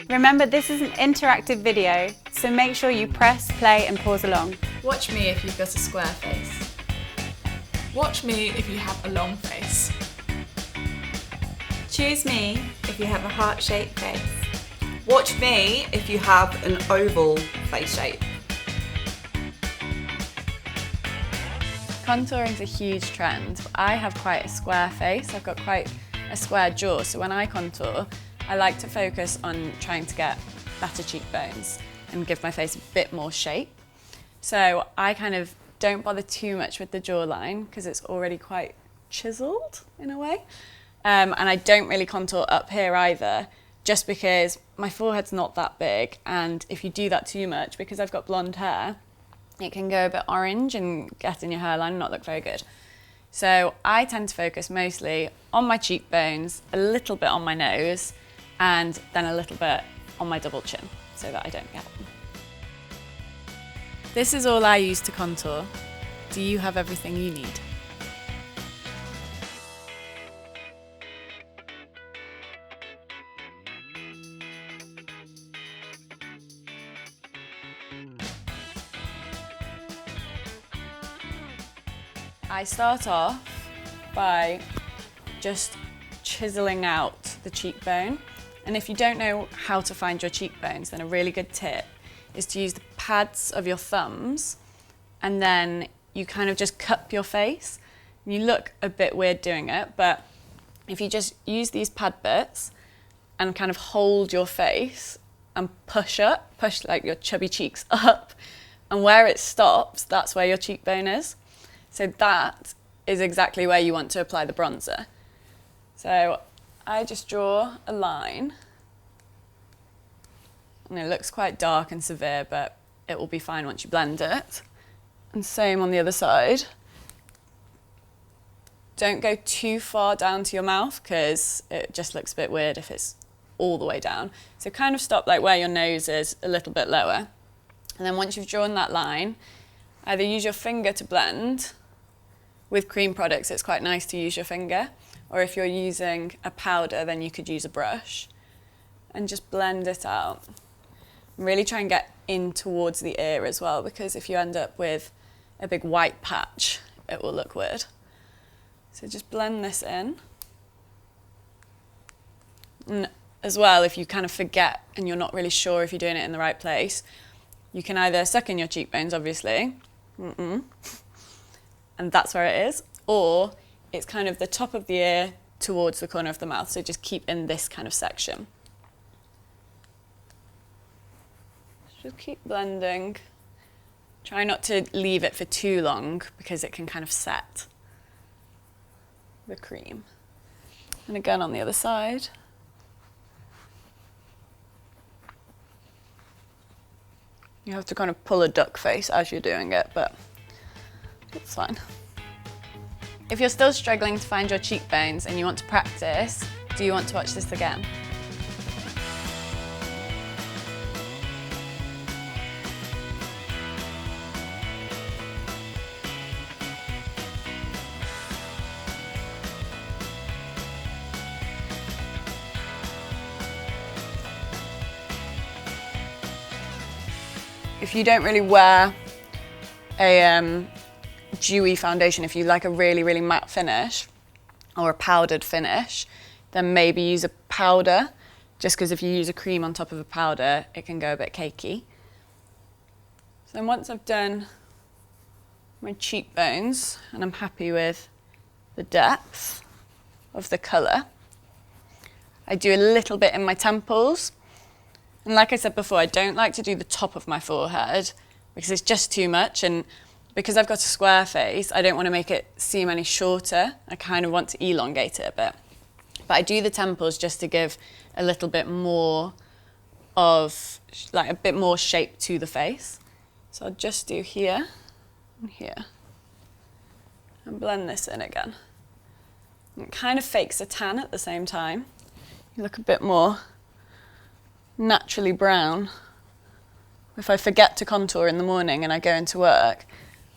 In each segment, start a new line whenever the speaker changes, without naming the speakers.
Remember, this is an interactive video, so make sure you press, play and pause along.
Watch me if you've got a square face.
Watch me if you have a long face.
Choose me if you have a heart-shaped face.
Watch me if you have an oval face shape.
Contouring is a huge trend. I have quite a square face. I've got quite a square jaw, so when I contour, I like to focus on trying to get better cheekbones and give my face a bit more shape. So I kind of don't bother too much with the jawline because it's already quite chiseled in a way. And I don't really contour up here either, just because my forehead's not that big, and if you do that too much, because I've got blonde hair, it can go a bit orange and get in your hairline and not look very good. So I tend to focus mostly on my cheekbones, a little bit on my nose, and then a little bit on my double chin, so that I don't get them. This is all I use to contour. Do you have everything you need? I start off by just chiseling out the cheekbone. And if you don't know how to find your cheekbones, then a really good tip is to use the pads of your thumbs, and then you kind of just cup your face. You look a bit weird doing it, but if you just use these pad bits and kind of hold your face and push like your chubby cheeks up, and where it stops, that's where your cheekbone is. So that is exactly where you want to apply the bronzer. So I just draw a line, and it looks quite dark and severe, but it will be fine once you blend it. And same on the other side. Don't go too far down to your mouth because it just looks a bit weird if it's all the way down. So kind of stop like where your nose is, a little bit lower. And then once you've drawn that line, either use your finger to blend. With cream products, it's quite nice to use your finger, or if you're using a powder, then you could use a brush and just blend it out. And really try and get in towards the ear as well, because if you end up with a big white patch, it will look weird. So just blend this in. And as well, if you kind of forget and you're not really sure if you're doing it in the right place, you can either suck in your cheekbones, obviously, and that's where it is, or it's kind of the top of the ear towards the corner of the mouth, so just keep in this kind of section. Just keep blending. Try not to leave it for too long because it can kind of set the cream. And again on the other side. You have to kind of pull a duck face as you're doing it, but it's fine. If you're still struggling to find your cheekbones and you want to practice, do you want to watch this again? If you don't really wear a dewy foundation, if you like a really, really matte finish or a powdered finish, then maybe use a powder, just because if you use a cream on top of a powder, it can go a bit cakey. So then once I've done my cheekbones and I'm happy with the depth of the colour, I do a little bit in my temples. And like I said before, I don't like to do the top of my forehead because it's just too much, and because I've got a square face, I don't want to make it seem any shorter. I kind of want to elongate it a bit. But I do the temples just to give a little bit more of, like a bit more shape to the face. So I'll just do here and here. And blend this in again. It kind of fakes a tan at the same time. You look a bit more naturally brown. If I forget to contour in the morning and I go into work,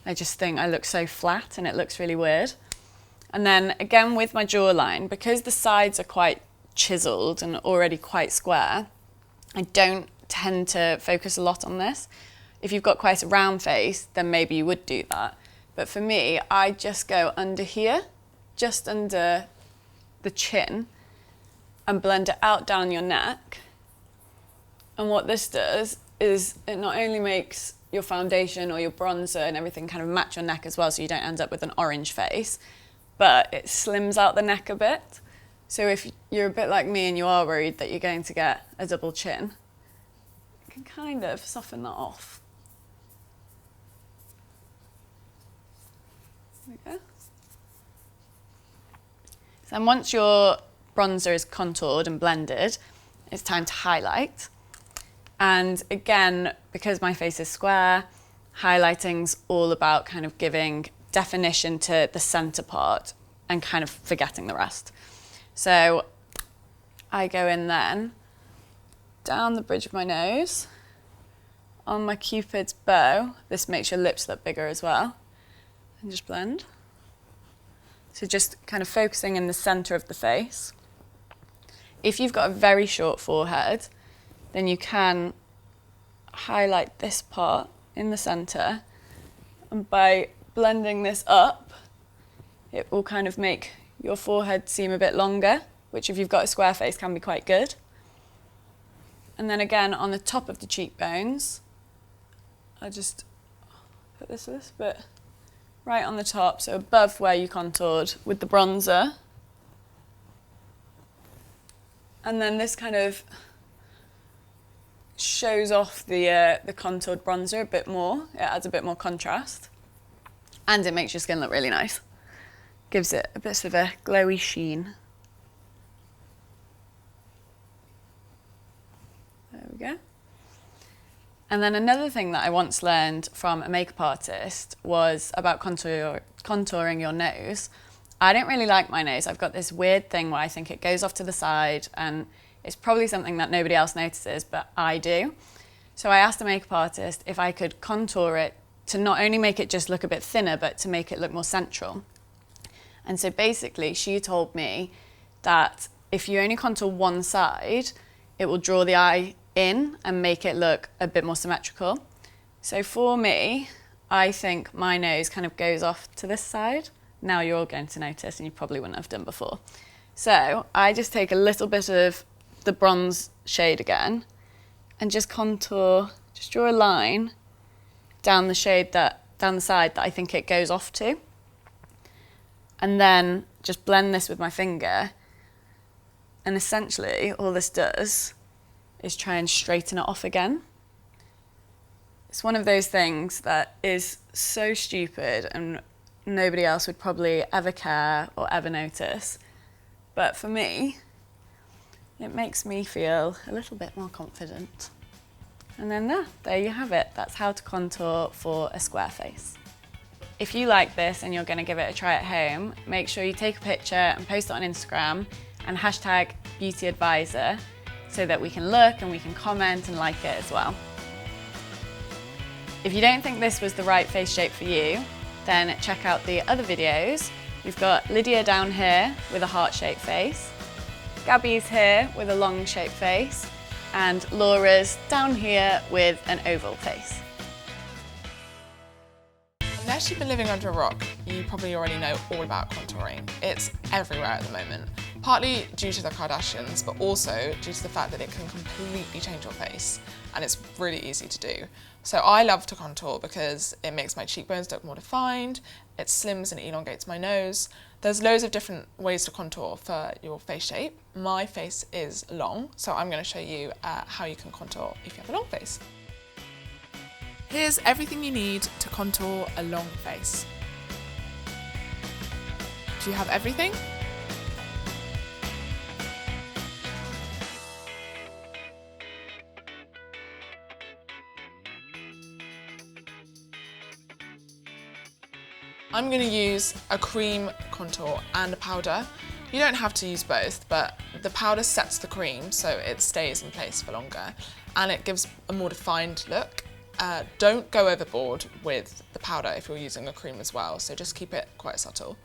I just think I look so flat and it looks really weird. And then again with my jawline, because the sides are quite chiseled and already quite square, I don't tend to focus a lot on this. If you've got quite a round face, then maybe you would do that. But for me, I just go under here, just under the chin, and blend it out down your neck. And what this does is it not only makes your foundation or your bronzer and everything kind of match your neck as well, so you don't end up with an orange face, but it slims out the neck a bit. So if you're a bit like me and you are worried that you're going to get a double chin, you can kind of soften that off. There we go. So then once your bronzer is contoured and blended, it's time to highlight. And again, because my face is square, highlighting's all about kind of giving definition to the center part and kind of forgetting the rest. So I go in then, down the bridge of my nose, on my Cupid's bow. This makes your lips look bigger as well. And just blend. So just kind of focusing in the center of the face. If you've got a very short forehead, then you can highlight this part in the center, and by blending this up, it will kind of make your forehead seem a bit longer, which if you've got a square face can be quite good. And then again on the top of the cheekbones, I just put this a little bit right on the top, so above where you contoured with the bronzer. And then this kind of shows off the contoured bronzer a bit more. It adds a bit more contrast. And it makes your skin look really nice. Gives it a bit of a glowy sheen. There we go. And then another thing that I once learned from a makeup artist was about contouring your nose. I don't really like my nose. I've got this weird thing where I think it goes off to the side, and it's probably something that nobody else notices, but I do. So I asked the makeup artist if I could contour it to not only make it just look a bit thinner, but to make it look more central. And so basically she told me that if you only contour one side, it will draw the eye in and make it look a bit more symmetrical. So for me, I think my nose kind of goes off to this side. Now you're all going to notice, and you probably wouldn't have done before. So I just take a little bit of the bronze shade again and just contour, just draw a line down the side that I think it goes off to. And then just blend this with my finger. And essentially all this does is try and straighten it off again. It's one of those things that is so stupid and nobody else would probably ever care or ever notice. But for me, it makes me feel a little bit more confident. And then there you have it. That's how to contour for a square face. If you like this and you're going to give it a try at home, make sure you take a picture and post it on Instagram and hashtag BeautyAdvisor so that we can look and we can comment and like it as well. If you don't think this was the right face shape for you, then check out the other videos. We've got Lydia down here with a heart-shaped face, Gabby's here with a long-shaped face, and Laura's down here with an oval face.
Unless you've been living under a rock, you probably already know all about contouring. It's everywhere at the moment, partly due to the Kardashians, but also due to the fact that it can completely change your face, and it's really easy to do. So I love to contour because it makes my cheekbones look more defined, it slims and elongates my nose. There's loads of different ways to contour for your face shape. My face is long, so I'm going to show you how you can contour if you have a long face. Here's everything you need to contour a long face. Do you have everything? I'm going to use a cream contour and a powder. You don't have to use both, but the powder sets the cream so it stays in place for longer and it gives a more defined look. Don't go overboard with the powder if you're using a cream as well, so just keep it quite subtle.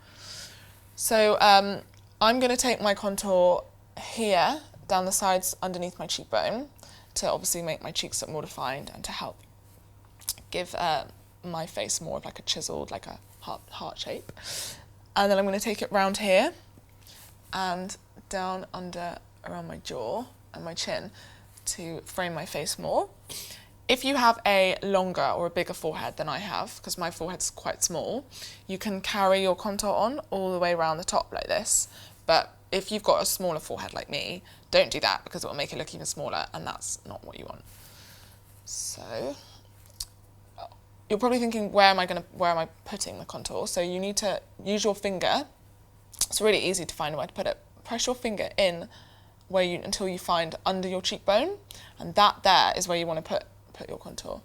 So I'm going to take my contour here, down the sides underneath my cheekbone, to obviously make my cheeks look more defined and to help give my face more of like a chiseled, like a heart shape. And then I'm going to take it round here and down under around my jaw and my chin to frame my face more. If you have a longer or a bigger forehead than I have, because my forehead's quite small, you can carry your contour on all the way around the top like this. But if you've got a smaller forehead like me, don't do that because it will make it look even smaller, and that's not what you want. So you're probably thinking, where am I putting the contour? So you need to use your finger. It's really easy to find where to put it. Press your finger in until you find under your cheekbone, and that there is where you want to put your contour.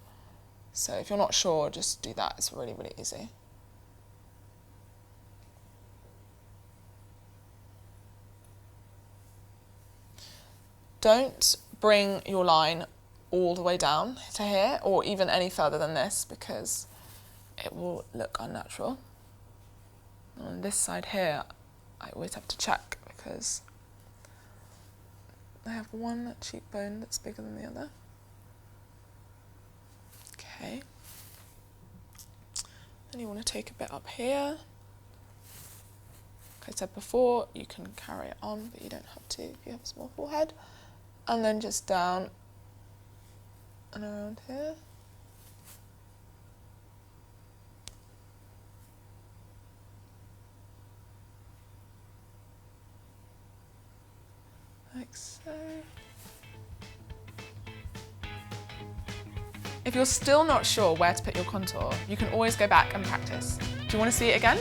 So if you're not sure, just do that. It's really, really easy. Don't bring your line all the way down to here or even any further than this because it will look unnatural. On this side here, I always have to check because I have one cheekbone that's bigger than the other. Okay. Then you want to take a bit up here. Like I said before, you can carry it on, but you don't have to if you have a small forehead. And then just down and around here. Like so. If you're still not sure where to put your contour, you can always go back and practice. Do you want to see it again?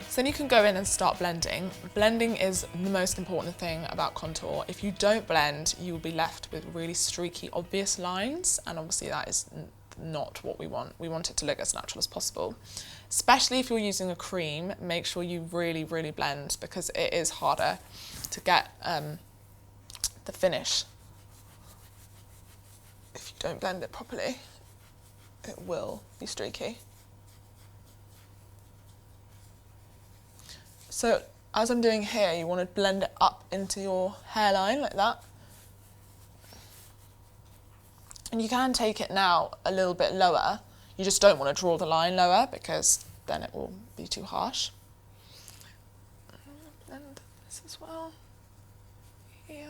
So then you can go in and start blending. Blending is the most important thing about contour. If you don't blend, you will be left with really streaky, obvious lines, and obviously that is not what we want. We want it to look as natural as possible. Especially if you're using a cream, make sure you really, really blend because it is harder to get the finish. If you don't blend it properly, it will be streaky. So as I'm doing here, you want to blend it up into your hairline like that. And you can take it now a little bit lower. You just don't want to draw the line lower because then it will be too harsh. Blend this as well, here.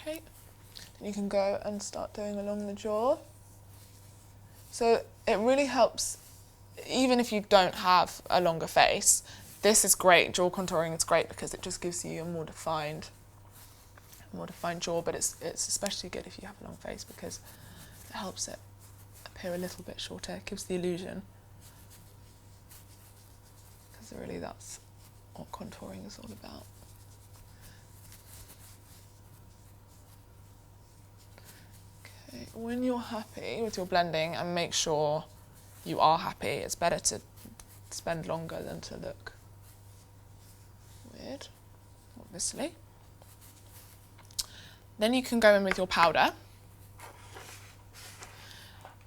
Okay, then you can go and start doing along the jaw. So it really helps, even if you don't have a longer face, this is great. Jaw contouring is great because it just gives you a more defined jaw, but it's especially good if you have a long face because it helps it appear a little bit shorter. It gives the illusion. Because really that's what contouring is all about. When you're happy with your blending, and make sure you are happy, it's better to spend longer than to look weird, obviously. Then you can go in with your powder.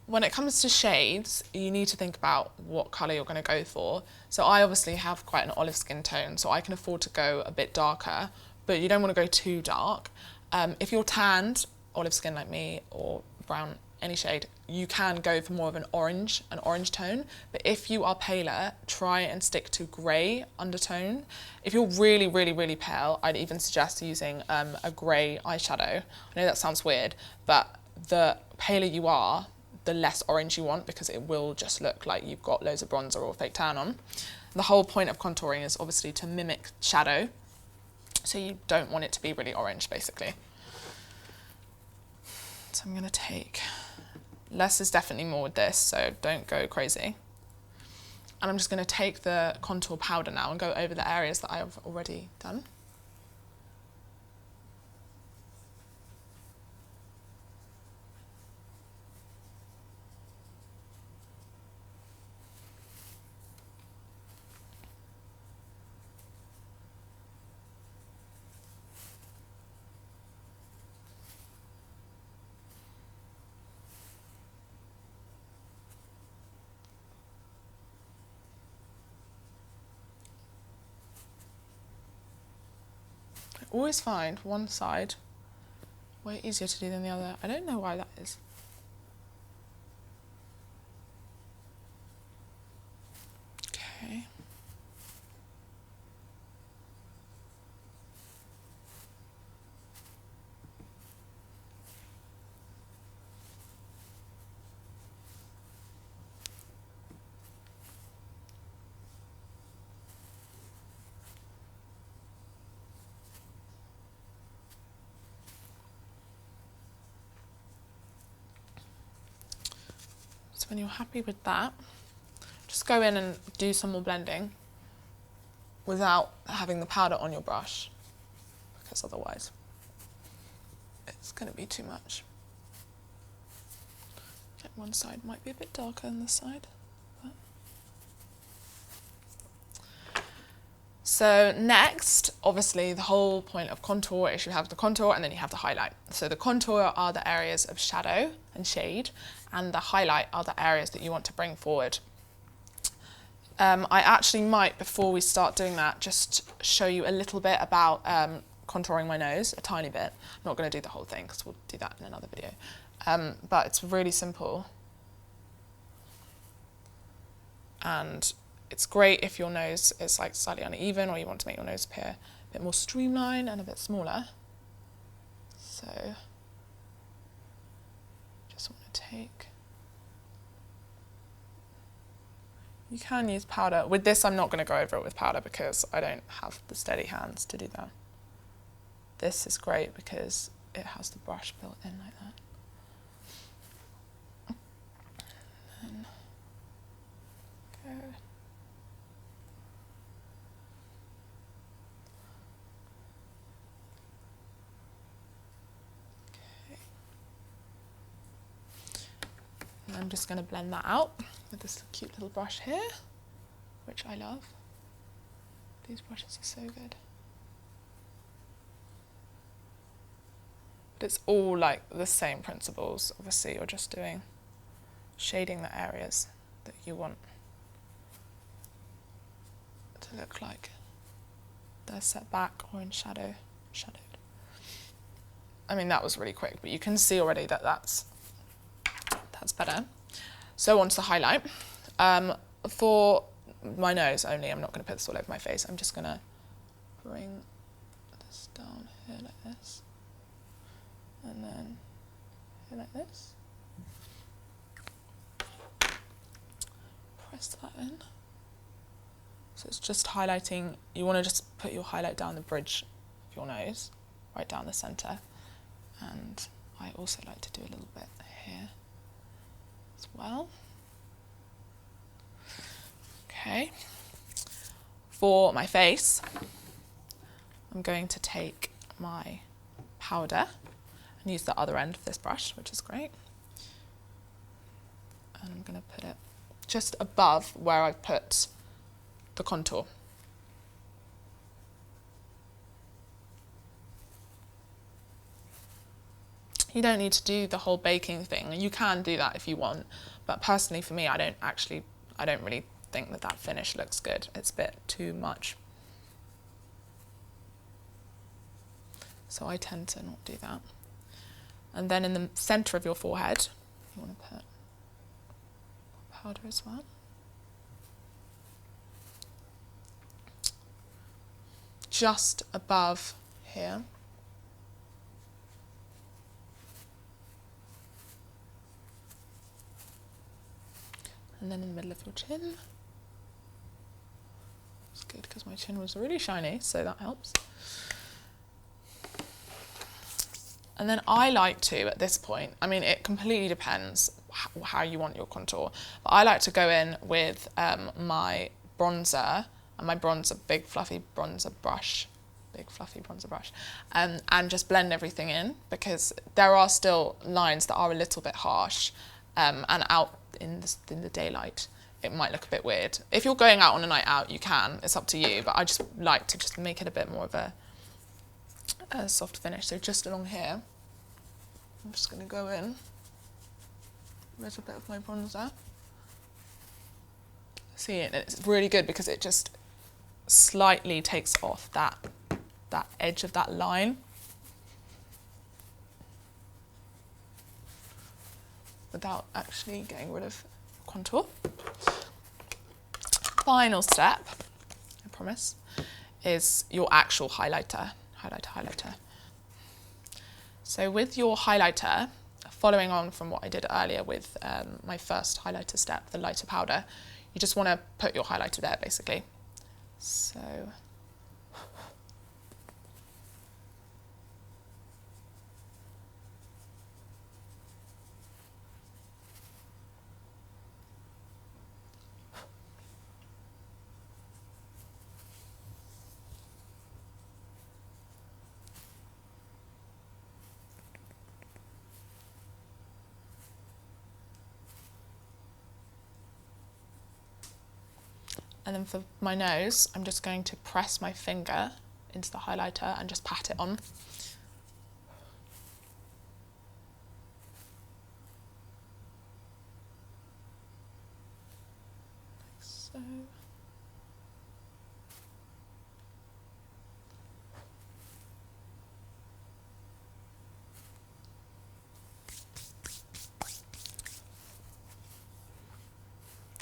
When it comes to shades, you need to think about what colour you're going to go for. So I obviously have quite an olive skin tone, so I can afford to go a bit darker, but you don't want to go too dark. If you're tanned, olive skin like me, or brown, any shade, you can go for more of an orange tone. But if you are paler, try and stick to grey undertone. If you're really, really, really pale, I'd even suggest using a grey eyeshadow. I know that sounds weird, but the paler you are, the less orange you want because it will just look like you've got loads of bronzer or fake tan on. The whole point of contouring is obviously to mimic shadow, so you don't want it to be really orange, basically. So I'm going to take, less is definitely more with this, so don't go crazy. And I'm just going to take the contour powder now and go over the areas that I have already done. I always find one side way easier to do than the other. I don't know why that is. Okay. So when you're happy with that, just go in and do some more blending without having the powder on your brush, because otherwise it's going to be too much. Get one side might be a bit darker than this side. But. So next, obviously the whole point of contour is you have the contour and then you have the highlight. So the contour are the areas of shadow and shade, and the highlight are the areas that you want to bring forward. I actually might, before we start doing that, just show you a little bit about contouring my nose, a tiny bit. I'm not going to do the whole thing because we'll do that in another video. But it's really simple. And it's great if your nose is like slightly uneven or you want to make your nose appear a bit more streamlined and a bit smaller. So just want to take, you can use powder. With this I'm not going to go over it with powder because I don't have the steady hands to do that. This is great because it has the brush built in like that. And then go. I'm just going to blend that out with this cute little brush here, which I love. These brushes are so good. But it's all like the same principles. Obviously, you're just doing shading the areas that you want to look like they're set back or in shadowed. I mean, that was really quick, but you can see already that that's better. So on to the highlight. For my nose only, I'm not going to put this all over my face. I'm just going to bring this down here like this. And then here like this. Press that in. So it's just highlighting. You want to just put your highlight down the bridge of your nose, right down the centre. And I also like to do a little bit here as well. Okay. For my face, I'm going to take my powder and use the other end of this brush, which is great. And I'm going to put it just above where I've put the contour. You don't need to do the whole baking thing. You can do that if you want, but personally for me, I don't really think that finish looks good. It's a bit too much. So I tend to not do that. And then in the center of your forehead, you want to put powder as well. Just above here. And then in the middle of your chin. It's good because my chin was really shiny, so that helps. And then I like to, at this point, I mean, it completely depends how you want your contour. But I like to go in with my bronzer, and my bronzer, big fluffy bronzer brush, and just blend everything in, because there are still lines that are a little bit harsh, and out in the daylight it might look a bit weird. If you're going out on a night out, you can, it's up to you, but I just like to just make it a bit more of a soft finish. So just along here, I'm just going to go in with a bit of my bronzer. See, it's really good because it just slightly takes off that edge of that line. Without actually getting rid of contour. Final step, I promise, is your actual highlighter. So with your highlighter, following on from what I did earlier with my first highlighter step, the lighter powder, you just want to put your highlighter there basically. So and then for my nose, I'm just going to press my finger into the highlighter and just pat it on. Like so.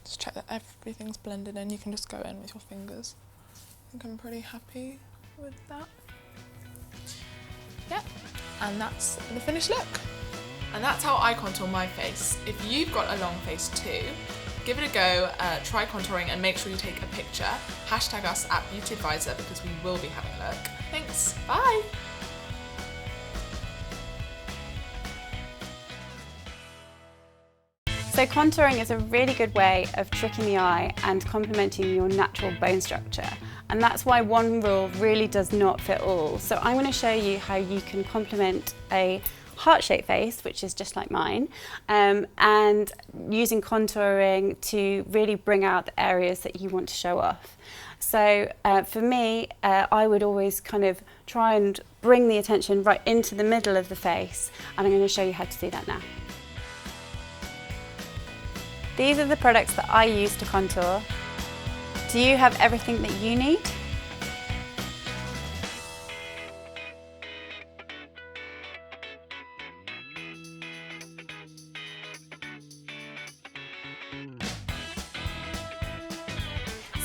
Just check that everything's blended in. You can just go in with your fingers. I think I'm pretty happy with that. Yep, and that's the finished look. And that's how I contour my face. If you've got a long face too, give it a go, try contouring and make sure you take a picture. Hashtag us at Beauty Advisor because we will be having a look. Thanks, bye.
So contouring is a really good way of tricking the eye and complementing your natural bone structure. And that's why one rule really does not fit all. So I'm going to show you how you can complement a heart-shaped face, which is just like mine, and using contouring to really bring out the areas that you want to show off. So for me, I would always kind of try and bring the attention right into the middle of the face, and I'm going to show you how to do that now. These are the products that I use to contour. Do you have everything that you need?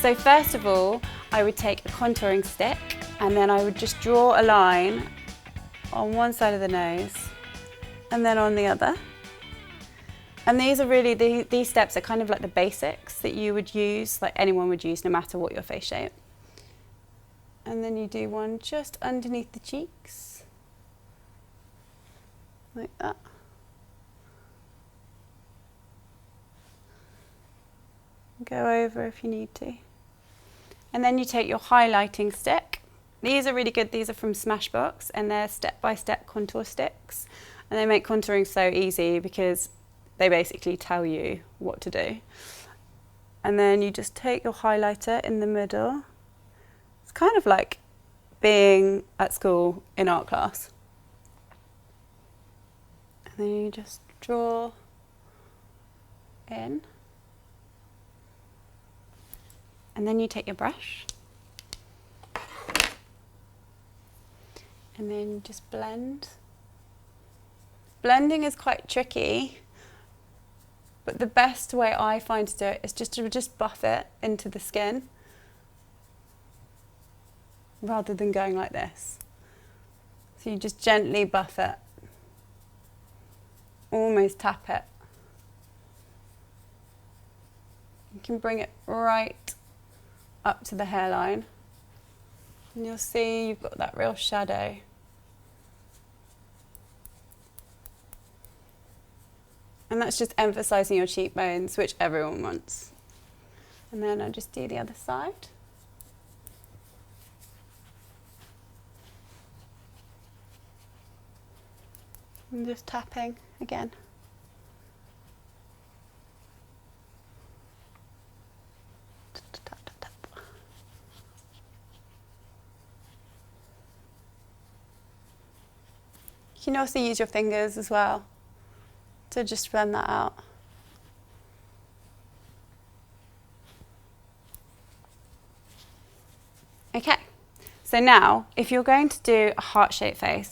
So first of all, I would take a contouring stick and then I would just draw a line on one side of the nose and then on the other. And these are really, these steps are kind of like the basics that you would use, like anyone would use no matter what your face shape. And then you do one just underneath the cheeks, like that. Go over if you need to. And then you take your highlighting stick. These are really good, these are from Smashbox and they're step-by-step contour sticks. And they make contouring so easy because they basically tell you what to do. And then you just take your highlighter in the middle. It's kind of like being at school in art class. And then you just draw in. And then you take your brush. And then you just blend. Blending is quite tricky. But the best way I find to do it is just to buff it into the skin rather than going like this. So you just gently buff it, almost tap it. You can bring it right up to the hairline and you'll see you've got that real shadow. And that's just emphasising your cheekbones, which everyone wants. And then I'll just do the other side. And just tapping again. Tap, tap, tap. You can also use your fingers as well to just blend that out. Okay, so now if you're going to do a heart-shaped face,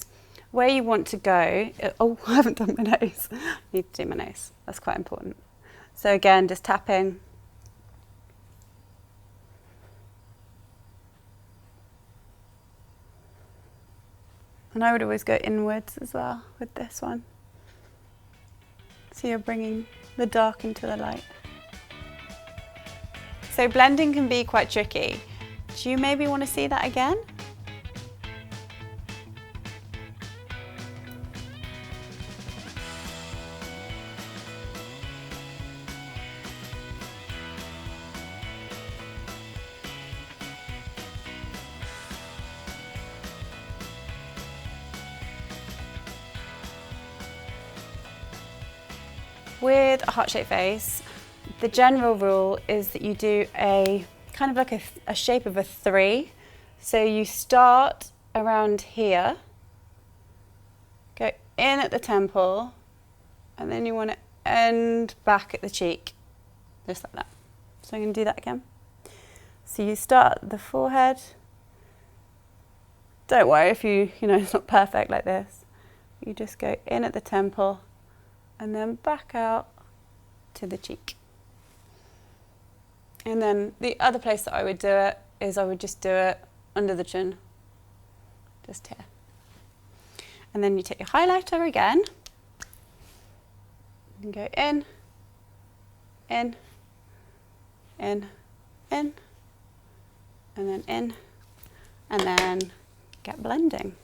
where you want to go, oh, I haven't done my nose. I need to do my nose, that's quite important. So again, just tapping. And I would always go inwards as well with this one. So you're bringing the dark into the light. So blending can be quite tricky. Do you maybe want to see that again? With a heart-shaped face, the general rule is that you do a kind of like a shape of a 3. So you start around here, go in at the temple, and then you want to end back at the cheek, just like that. So I'm going to do that again. So you start at the forehead. Don't worry if it's not perfect like this. You just go in at the temple, and then back out to the cheek. And then the other place that I would do it is I would just do it under the chin, just here. And then you take your highlighter again, and go in, in, in, in, and then in, and then get blending.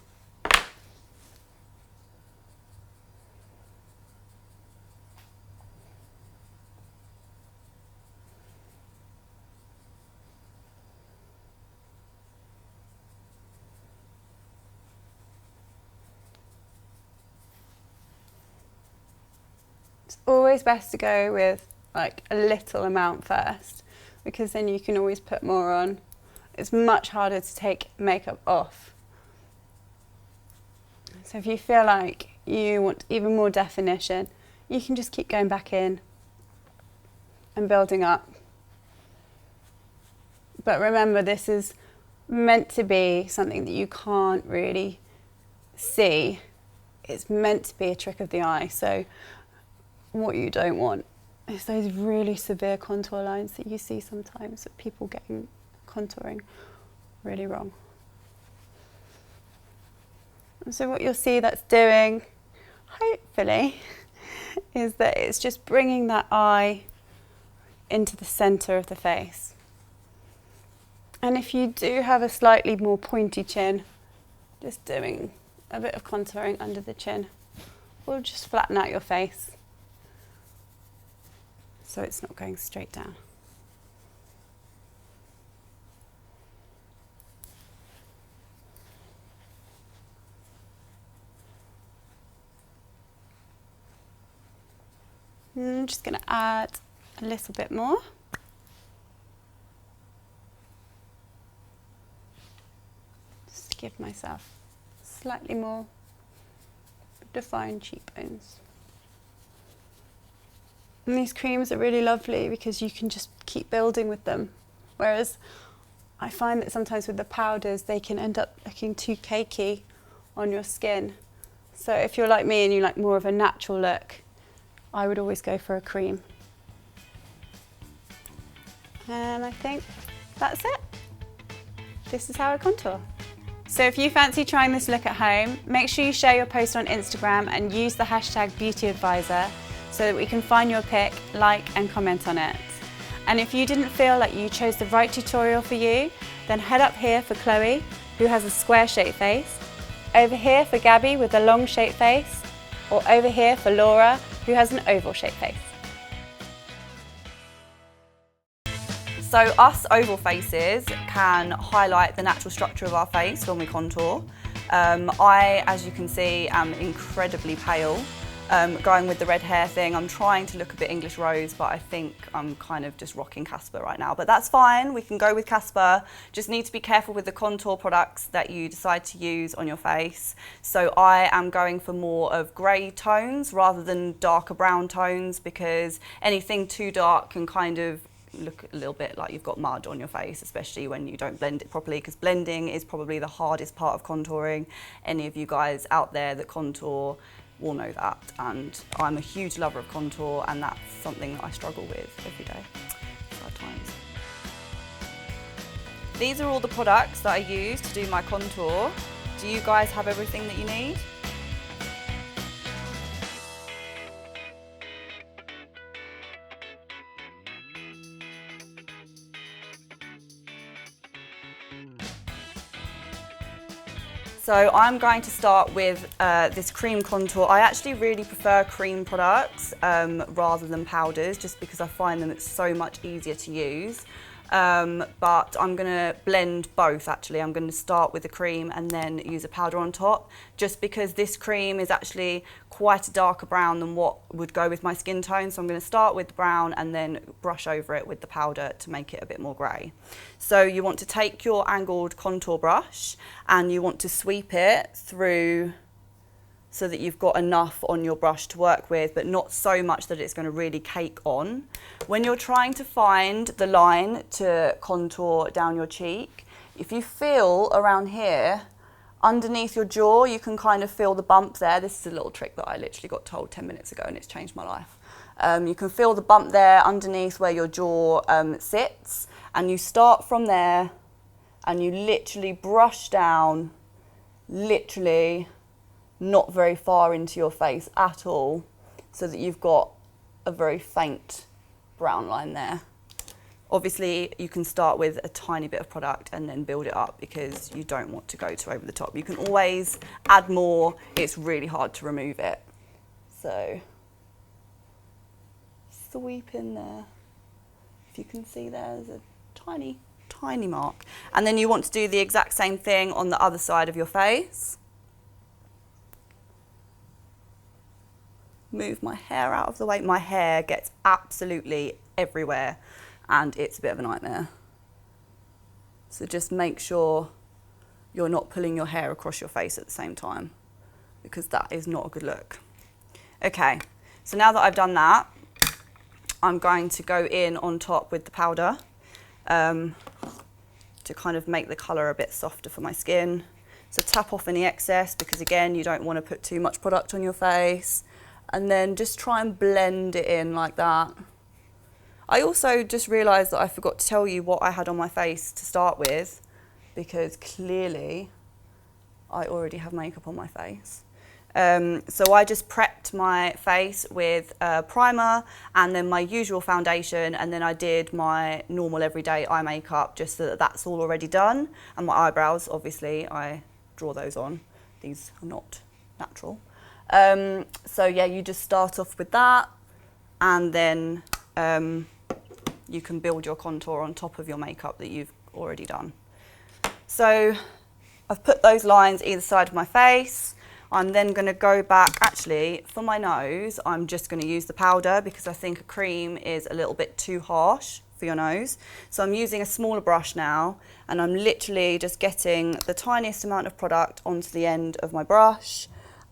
It's always best to go with like a little amount first, because then you can always put more on. It's much harder to take makeup off. So if you feel like you want even more definition, you can just keep going back in and building up. But remember, this is meant to be something that you can't really see. It's meant to be a trick of the eye. So what you don't want is those really severe contour lines that you see sometimes of people getting contouring really wrong. And so what you'll see that's doing, hopefully, is that it's just bringing that eye into the centre of the face. And if you do have a slightly more pointy chin, just doing a bit of contouring under the chin will just flatten out your face, so it's not going straight down. And I'm just going to add a little bit more. Just to give myself slightly more defined cheekbones. And these creams are really lovely because you can just keep building with them. Whereas I find that sometimes with the powders, they can end up looking too cakey on your skin. So if you're like me and you like more of a natural look, I would always go for a cream. And I think that's it. This is how I contour. So if you fancy trying this look at home, make sure you share your post on Instagram and use the hashtag BeautyAdvisor so that we can find your pic, like and comment on it. And if you didn't feel like you chose the right tutorial for you, then head up here for Chloe, who has a square shaped face, over here for Gabby with a long shaped face, or over here for Laura, who has an oval shaped face.
So us oval faces can highlight the natural structure of our face when we contour. I, as you can see, am incredibly pale. Going with the red hair thing, I'm trying to look a bit English Rose, but I think I'm kind of just rocking Casper right now. But that's fine, we can go with Casper. Just need to be careful with the contour products that you decide to use on your face. So I am going for more of grey tones rather than darker brown tones, because anything too dark can kind of look a little bit like you've got mud on your face, especially when you don't blend it properly, because blending is probably the hardest part of contouring. Any of you guys out there that contour will know that, and I'm a huge lover of contour, and that's something that I struggle with every day at times. These are all the products that I use to do my contour. Do you guys have everything that you need? So I'm going to start with this cream contour. I actually really prefer cream products rather than powders, just because I find them it's so much easier to use. But I'm going to blend both actually. I'm going to start with the cream and then use a powder on top, just because this cream is actually quite a darker brown than what would go with my skin tone. So I'm going to start with the brown and then brush over it with the powder to make it a bit more grey. So you want to take your angled contour brush and you want to sweep it through so that you've got enough on your brush to work with, but not so much that it's going to really cake on. When you're trying to find the line to contour down your cheek, if you feel around here, underneath your jaw, you can kind of feel the bump there. This is a little trick that I literally got told 10 minutes ago and it's changed my life. You can feel the bump there underneath where your jaw sits, and you start from there and you literally brush down, literally not very far into your face at all, so that you've got a very faint brown line there. Obviously, you can start with a tiny bit of product and then build it up, because you don't want to go too over the top. You can always add more, it's really hard to remove it. So, sweep in there. If you can see there's a tiny mark. And then you want to do the exact same thing on the other side of your face. Move my hair out of the way. My hair gets absolutely everywhere and it's a bit of a nightmare. So just make sure you're not pulling your hair across your face at the same time, because that is not a good look. Okay, so now that I've done that, I'm going to go in on top with the powder to kind of make the colour a bit softer for my skin. So tap off any excess, because again, you don't want to put too much product on your face. And then just try and blend it in like that. I also just realised that I forgot to tell you what I had on my face to start with, because clearly I already have makeup on my face. So I just prepped my face with a primer and then my usual foundation, and then I did my normal everyday eye makeup, just so that that's all already done. And my eyebrows, obviously, I draw those on. These are not natural. So yeah, you just start off with that, and then you can build your contour on top of your makeup that you've already done. So I've put those lines either side of my face. I'm then going to go back, actually, for my nose, I'm just going to use the powder, because I think a cream is a little bit too harsh for your nose. So I'm using a smaller brush now, and I'm literally just getting the tiniest amount of product onto the end of my brush.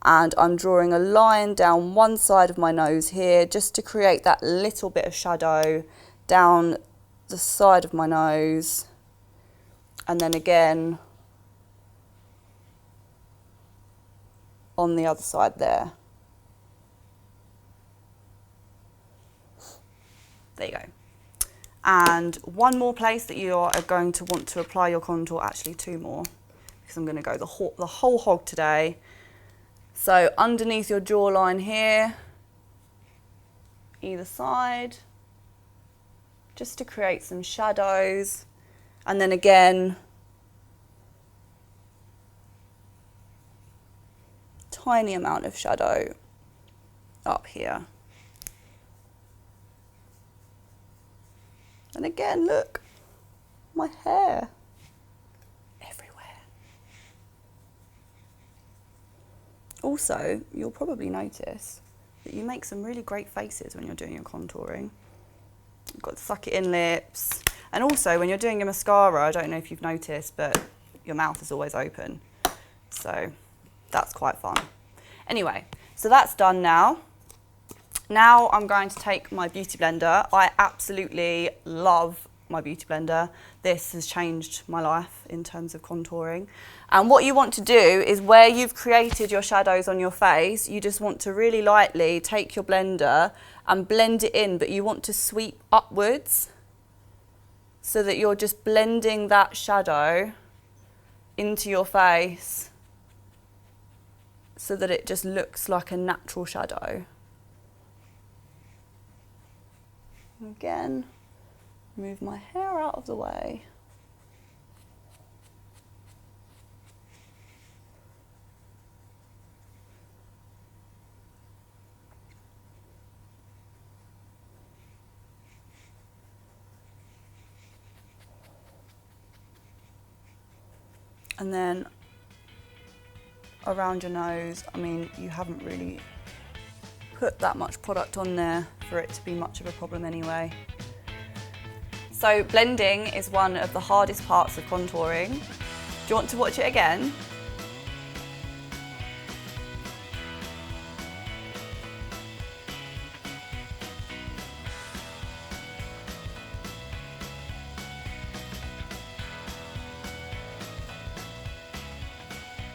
And I'm drawing a line down one side of my nose here, just to create that little bit of shadow down the side of my nose. And then again on the other side there. There you go. And one more place that you are going to want to apply your contour, actually two more, because I'm going to go the whole hog today. So underneath your jawline here, either side, just to create some shadows. And then again, tiny amount of shadow up here. And again, look, my hair everywhere. Also, you'll probably notice that you make some really great faces when you're doing your contouring. You've got the suck it in lips. And also, when you're doing your mascara, I don't know if you've noticed, but your mouth is always open. So that's quite fun. Anyway, so that's done now. Now I'm going to take my beauty blender. I absolutely love my beauty blender. This has changed my life in terms of contouring. And what you want to do is where you've created your shadows on your face, you just want to really lightly take your blender and blend it in, but you want to sweep upwards so that you're just blending that shadow into your face so that it just looks like a natural shadow. Again, move my hair out of the way. And then around your nose, I mean, you haven't really put that much product on there for it to be much of a problem anyway. So blending is one of the hardest parts of contouring. Do you want to watch it again?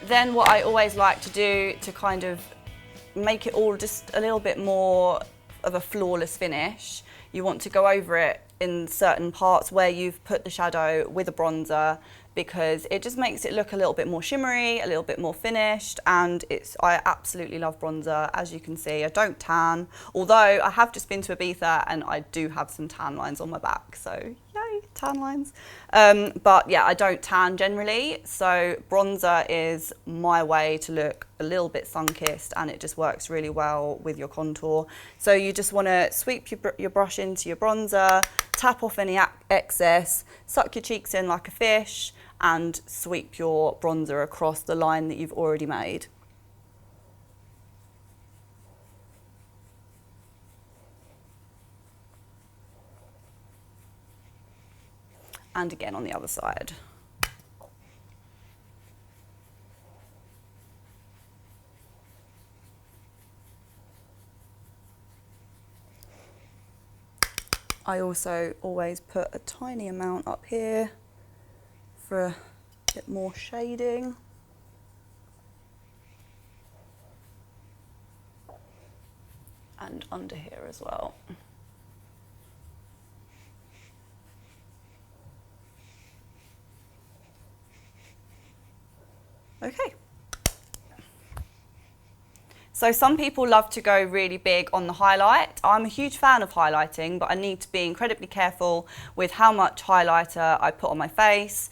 Then what I always like to do to kind of make it all just a little bit more of a flawless finish, you want to go over it in certain parts where you've put the shadow with a bronzer, because it just makes it look a little bit more shimmery, a little bit more finished, and I absolutely love bronzer. As you can see, I don't tan, although I have just been to Ibiza and I do have some tan lines on my back, so yay, tan lines. But yeah, I don't tan generally, so bronzer is my way to look a little bit sun-kissed, and it just works really well with your contour. So you just want to sweep your brush into your bronzer, tap off any excess, suck your cheeks in like a fish, and sweep your bronzer across the line that you've already made. And again on the other side. I also always put a tiny amount up here for a bit more shading. And under here as well. Okay. So some people love to go really big on the highlight. I'm a huge fan of highlighting, but I need to be incredibly careful with how much highlighter I put on my face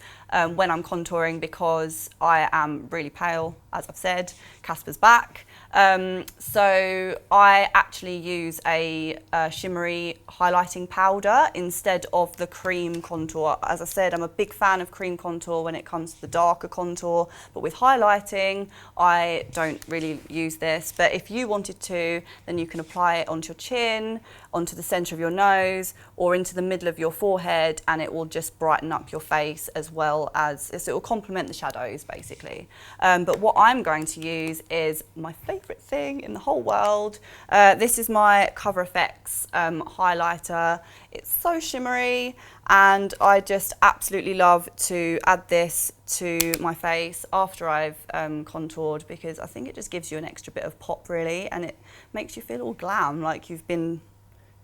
when I'm contouring, because I am really pale, as I've said. Casper's back. So I actually use a shimmery highlighting powder instead of the cream contour. As I said, I'm a big fan of cream contour when it comes to the darker contour, but with highlighting, I don't really use this. But if you wanted to, then you can apply it onto your chin, onto the center of your nose, or into the middle of your forehead, and it will just brighten up your face, as well as it will complement the shadows basically. But what I'm going to use is my favorite thing in the whole world. This is my Cover FX highlighter. It's so shimmery, and I just absolutely love to add this to my face after I've contoured, because I think it just gives you an extra bit of pop really, and it makes you feel all glam, like you've been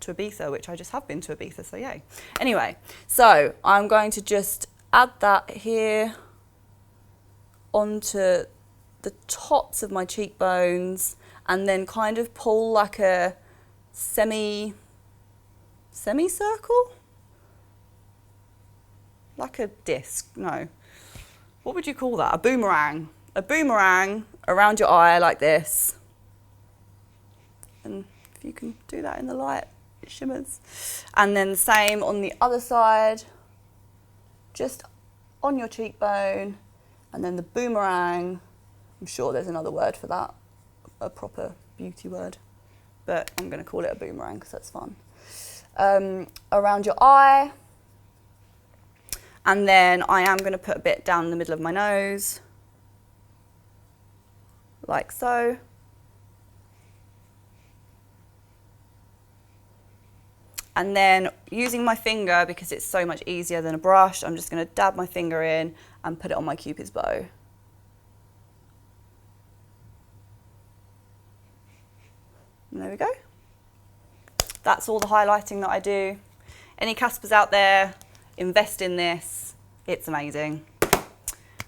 to Ibiza, which I just have been to Ibiza, so yay. Anyway, so I'm going to just add that here onto the tops of my cheekbones, and then kind of pull like a semicircle, like a disc, no, what would you call that? A boomerang around your eye like this. And if you can do that in the light, it shimmers. And then the same on the other side, just on your cheekbone, and then the boomerang. I'm sure there's another word for that, a proper beauty word, but I'm going to call it a boomerang because that's fun. Around your eye, and then I am going to put a bit down the middle of my nose, like so. And then using my finger, because it's so much easier than a brush, I'm just going to dab my finger in and put it on my Cupid's bow. And there we go. That's all the highlighting that I do. Any Caspers out there, invest in this. It's amazing.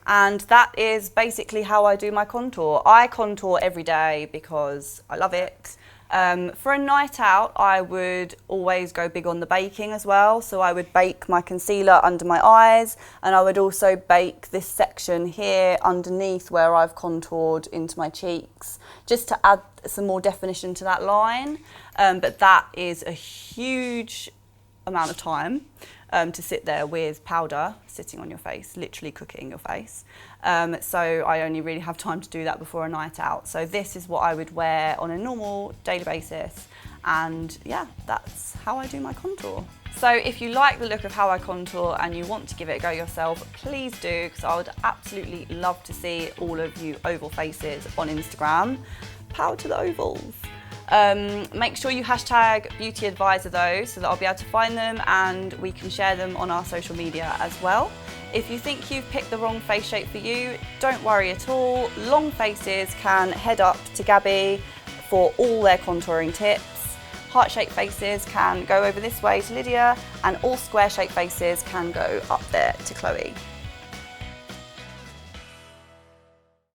And that is basically how I do my contour. I contour every day because I love it. For a night out, I would always go big on the baking as well. So I would bake my concealer under my eyes, and I would also bake this section here underneath where I've contoured into my cheeks, just to add some more definition to that line. But that is a huge amount of time to sit there with powder sitting on your face, literally cooking your face. So I only really have time to do that before a night out. So this is what I would wear on a normal daily basis. And yeah, that's how I do my contour. So if you like the look of how I contour and you want to give it a go yourself, please do, because I would absolutely love to see all of you oval faces on Instagram. Power to the ovals. Make sure you hashtag Beauty Advisor though, so that I'll be able to find them and we can share them on our social media as well. If you think you've picked the wrong face shape for you, don't worry at all. Long faces can head up to Gabby for all their contouring tips. Heart-shaped faces can go over this way to Lydia, and all square-shaped faces can go up there to Chloe.